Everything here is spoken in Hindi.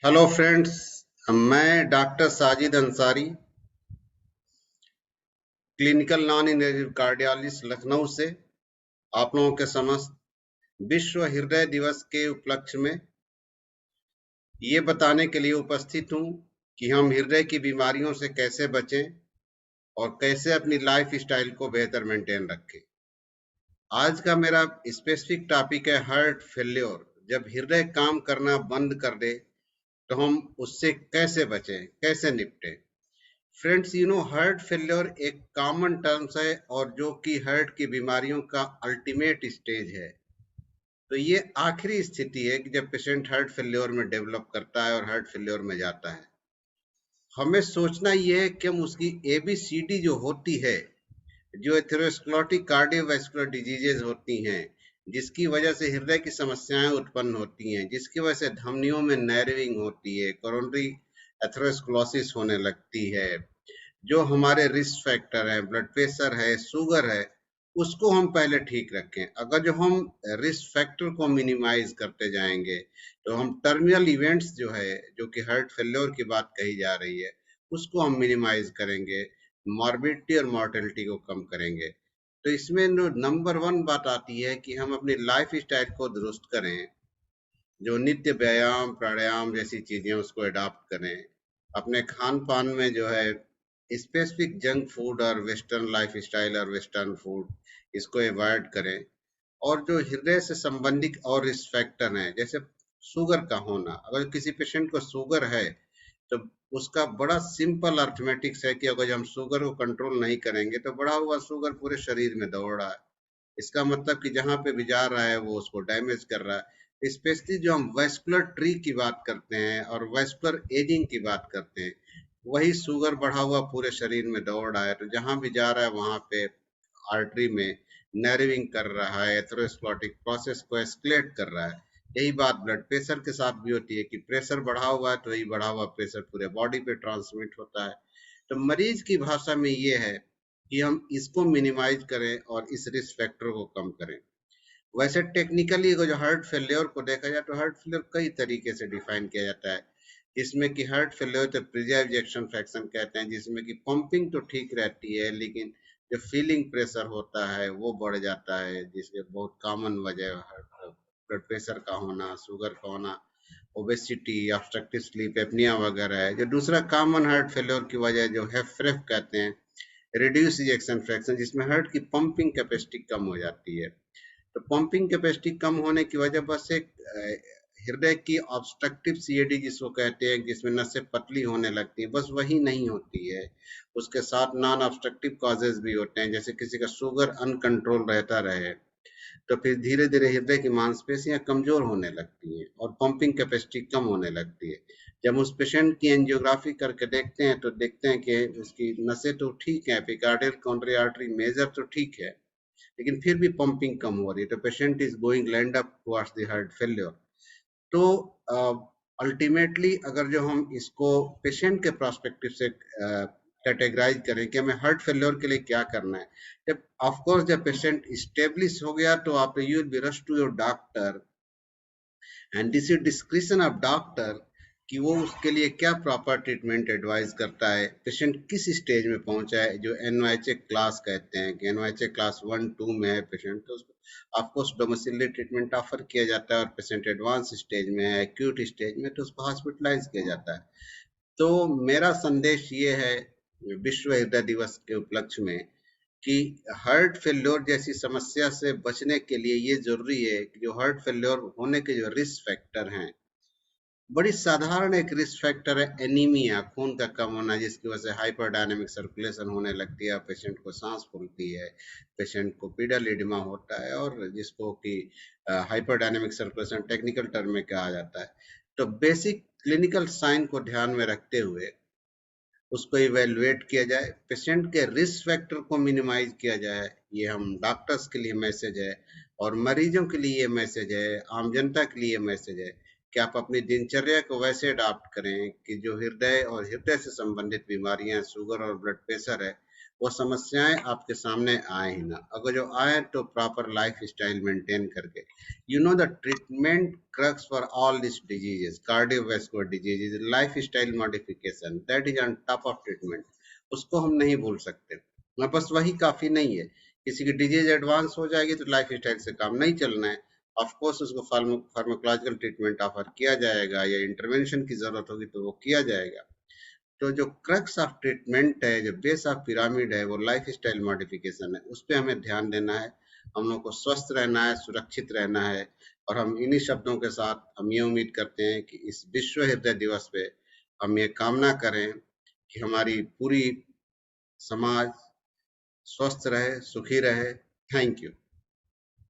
Hello friends. मैं doctor Sajid Ansari, clinical non invasive cardiologist Lucknow से आप लोगों के समस्त विश्व हृदय दिवस के उपलक्ष्य में ये बताने के लिए उपस्थित हूँ कि हम हृदय की बीमारियों से कैसे बचें और कैसे अपनी लाइफ स्टाइल को बेहतर मेंटेन रखें। आज का मेरा स्पेसिफिक टॉपिक है हार्ट फेल्योर। जब हृदय काम करना बंद कर दे तो हम उससे कैसे बचें, कैसे निपटें। फ्रेंड्स, हार्ट फेल्योर एक कॉमन टर्म्स है और जो कि हार्ट की बीमारियों का अल्टीमेट स्टेज है। तो ये आखिरी स्थिति है कि जब पेशेंट हार्ट फेल्योर में डेवलप करता है और हार्ट फेल्योर में जाता है। हमें सोचना ये है कि हम उसकी एबीसीडी जो होती है, जो एथेरोस्क्लेरोटिक कार्डियोवैस्कुलर डिजीजेज होती हैं, जिसकी वजह से हृदय की समस्याएं उत्पन्न होती हैं, जिसकी वजह से धमनियों में नैरोइंग होती है, कोरोनरी एथेरोस्क्लेरोसिस होने लगती है, जो हमारे रिस्क फैक्टर है, ब्लड प्रेशर है, शुगर है, उसको हम पहले ठीक रखें। अगर जो हम रिस्क फैक्टर को मिनिमाइज करते जाएंगे तो हम टर्मिनल इवेंट्स जो है, जो कि हार्ट फेल्योर की बात कही जा रही है, उसको हम मिनिमाइज करेंगे, मॉर्बिडिटी और मॉर्टेलिटी को कम करेंगे। तो इसमें जो नंबर वन बात आती है कि हम अपनी लाइफ स्टाइल को दुरुस्त करें, जो नित्य व्यायाम प्राणायाम जैसी चीजें उसको अडॉप्ट करें। अपने खान पान में जो है स्पेसिफिक जंक फूड और वेस्टर्न लाइफ स्टाइल और वेस्टर्न फूड, इसको अवॉइड करें। और जो हृदय से संबंधित और रिस्क फैक्टर हैं, जैसे शुगर का होना, अगर किसी पेशेंट को शुगर है तो उसका बड़ा सिंपल अर्थमेटिक्स है कि अगर हम शुगर को कंट्रोल नहीं करेंगे तो बढ़ा हुआ शुगर पूरे शरीर में दौड़ रहा है। इसका मतलब कि जहां पे भी जा रहा है वो उसको डैमेज कर रहा है। स्पेशली जो हम वैस्कुलर ट्री की बात करते हैं और वैस्कुलर एजिंग की बात करते हैं, वही शुगर बढ़ा हुआ पूरे शरीर में दौड़ रहा है। तो जहां भी जा रहा है वहां पे आर्टरी में नर्विंग कर रहा है, एथेरोस्क्लेरोटिक प्रोसेस को एस्केलेट कर रहा है। यही बात ब्लड प्रेशर के साथ भी होती है कि प्रेशर बढ़ा हुआ है तो वही बढ़ा हुआ प्रेशर पूरे बॉडी पे ट्रांसमिट होता है। तो मरीज की भाषा में ये है कि हम इसको मिनिमाइज करें और इस रिस्क फैक्टर को कम करें। वैसे टेक्निकली जो हार्ट फेल्योर को देखा जाए तो हार्ट फेल्योर कई तरीके से डिफाइन किया जाता है, जिसमें कि हार्ट फेल्योर तो प्रिजर्व इजेक्शन फ्रैक्शन कहते हैं, जिसमें कि पंपिंग तो ठीक रहती है लेकिन जो फीलिंग प्रेशर होता है वो बढ़ जाता है, जिसके बहुत कॉमन वजह ब्लड प्रेशर का होना, शुगर का होना, ओबेसिटी, ऑब्स्ट्रक्टिव स्लीप एपनिया वगैरह है। जो दूसरा कॉमन हार्ट फेल्योर की वजह जो हेफरेफ कहते हैं, रिड्यूस इजेक्शन फ्रैक्शन, जिसमें हार्ट की पंपिंग कैपेसिटी कम हो जाती है। तो पंपिंग कैपेसिटी कम होने की वजह बस एक हृदय की ऑब्स्ट्रक्टिव सीएडी जिसको कहते हैं, जिसमें नसें पतली होने लगती है, बस वही नहीं होती है। उसके साथ नॉन ऑब्स्ट्रक्टिव कॉजेज भी होते हैं, जैसे किसी का शुगर अनकंट्रोल रहता रहे तो फिर धीरे धीरे हृदय की मांसपेशियां कमजोर होने लगती हैं और पंपिंग कैपेसिटी कम होने लगती है। जब उस पेशेंट की एंजियोग्राफी करके देखते हैं तो देखते हैं कि उसकी नसें तो ठीक है, एपिकार्डियल कोरोनरी आर्टरी मेजर तो ठीक है, लेकिन फिर भी पंपिंग कम हो रही है, तो patient is going land up towards the heart failure. तो अल्टीमेटली अगर जो हम इसको पेशेंट के प्रोस्पेक्टिव से कैटेगराइज करें कि हमें हार्ट फेल्योर के लिए क्या करना है, जब ऑफ कोर्स जब पेशेंट स्टेब्लिश हो गया तो आप you will be rush to your doctor and this is description of doctor कि वो उसके लिए क्या प्रॉपर ट्रीटमेंट एडवाइस करता है। पेशेंट किस स्टेज में पहुंचा है, जो एनवाईएचए क्लास कहते हैं कि एनवाईएचए क्लास 1-2 में है पेशेंट, तो उसको ऑफकोर्स डोमिसिलरी ट्रीटमेंट ऑफर किया जाता है, और पेशेंट एडवांस स्टेज में है, एक्यूट स्टेज में, तो उसको हॉस्पिटलाइज किया जाता है। तो मेरा संदेश ये है विश्व हृदय दिवस के उपलक्ष्य में कि हार्ट फेल्योर जैसी समस्या से बचने के लिए ये जरूरी है कि जो हार्ट फेल्योर होने के जो रिस्क फैक्टर हैं, बड़ी साधारण एक रिस्क फैक्टर है एनीमिया, खून का कम होना, जिसकी वजह से हाइपरडायनामिक सर्कुलेशन होने लगती है, पेशेंट को सांस फूलती है, पेशेंट को पीडल एडिमा होता है, और जिसको कि हाइपरडायनामिक सर्कुलेशन टेक्निकल टर्म में कहा जाता है। तो बेसिक क्लिनिकल साइन को ध्यान में रखते हुए उसको इवेलुएट किया जाए, पेशेंट के रिस्क फैक्टर को मिनिमाइज किया जाए। ये हम डॉक्टर्स के लिए मैसेज है और मरीजों के लिए ये मैसेज है, आम जनता के लिए मैसेज है कि आप अपनी दिनचर्या को वैसे अडॉप्ट करें कि जो हृदय और हृदय से संबंधित बीमारियां, शुगर और ब्लड प्रेशर है, वो समस्याएं आपके सामने आए ही ना। अगर जो आए तो प्रॉपर लाइफ स्टाइल मेंटेन करके, you know the treatment crux for all this diseases, cardiovascular diseases, life style modification, that is on top of treatment. उसको हम नहीं भूल सकते। बस वही काफी नहीं है। किसी की डिजीज एडवांस हो जाएगी तो लाइफ स्टाइल से काम नहीं चलना है। ऑफ कोर्स उसको फार्माकोलॉजिकल ट्रीटमेंट ऑफर किया जाएगा या इंटरवेंशन की जरूरत होगी तो वो किया जाएगा। तो जो क्रक्स ऑफ ट्रीटमेंट है, जो बेस ऑफ पिरामिड है, वो लाइफ स्टाइल मॉडिफिकेशन है। उस पर हमें ध्यान देना है। हम लोग को स्वस्थ रहना है, सुरक्षित रहना है। और हम इन्हीं शब्दों के साथ हम ये उम्मीद करते हैं कि इस विश्व हृदय दिवस पे हम ये कामना करें कि हमारी पूरी समाज स्वस्थ रहे, सुखी रहे। Thank you.